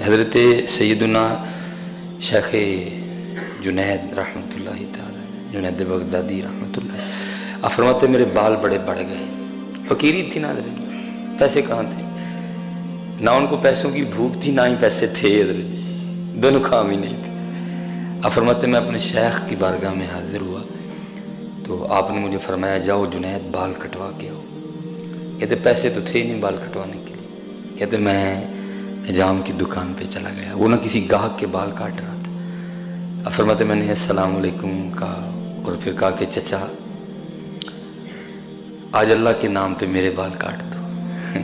حضرت سیدنا شیخ جنید رحمۃ اللہ تعالی، جنید بغدادی رحمۃ اللہ، آپ فرماتے میرے بال بڑے بڑھ گئے. فقیری تھی نا حضرت، پیسے کہاں تھے؟ نہ ان کو پیسوں کی بھوک تھی، نہ ہی پیسے تھے حضرت، دونوں کام ہی نہیں تھے. آپ فرماتے میں اپنے شیخ کی بارگاہ میں حاضر ہوا تو آپ نے مجھے فرمایا جاؤ جنید بال کٹوا کے آؤ. کہتے پیسے تو تھے نہیں بال کٹوانے کے لیے. کہتے میں حجام کی دکان پہ چلا گیا، وہ نہ کسی گاہک کے بال کاٹ رہا تھا. آپ فرماتے میں نے السلام علیکم کہا اور پھر کہا کہ چچا آج اللہ کے نام پہ میرے بال کاٹ دو.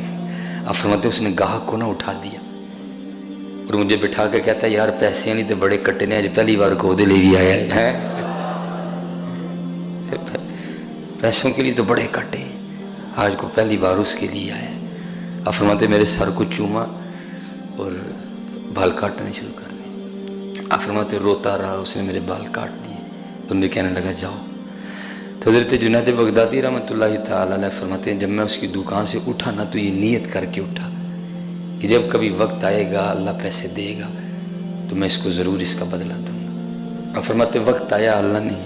آپ فرماتے اس نے گاہک کو نہ اٹھا دیا اور مجھے بٹھا کے کہتا ہے یار پیسے نہیں تو بڑے کٹے نے، آج پہلی بار کھودے لے بھی آیا ہے، پیسوں کے لیے تو بڑے کٹے، آج کو پہلی بار اس کے لیے آیا. آپ فرماتے میرے سر کو چوما اور بال کاٹنے شروع کر دیے. آپ فرماتے روتا رہا، اس نے میرے بال کاٹ دیے تو مجھے کہنے لگا جاؤ. تو حضرت جنید بغدادی رحمۃ اللہ تعالی علیہ فرماتے ہیں جب میں اس کی دکان سے اٹھا نا تو یہ نیت کر کے اٹھا کہ جب کبھی وقت آئے گا اللہ پیسے دے گا تو میں اس کو ضرور اس کا بدلہ دوں گا. آپ فرماتے وقت آیا، اللہ نے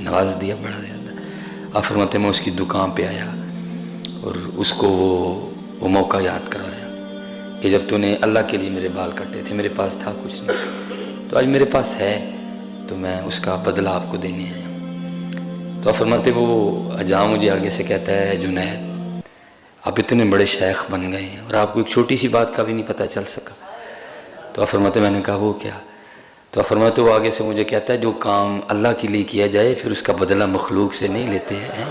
نواز دیا بڑا زیادہ. آپ فرماتے میں اس کی دکان پہ آیا اور اس کو وہ موقع یاد کروایا کہ جب تو نے اللہ کے لیے میرے بال کٹے تھے، میرے پاس تھا کچھ نہیں، تو آج میرے پاس ہے تو میں اس کا بدلہ آپ کو دینے آیا. تو آپ فرماتے وہ حجام مجھے آگے سے کہتا ہے جنید آپ اتنے بڑے شیخ بن گئے ہیں اور آپ کو ایک چھوٹی سی بات کا بھی نہیں پتہ چل سکا. تو آپ فرماتے میں نے کہا وہ کیا؟ تو آپ فرماتے وہ آگے سے مجھے کہتا ہے جو کام اللہ کے لیے کیا جائے پھر اس کا بدلہ مخلوق سے نہیں لیتے ہیں.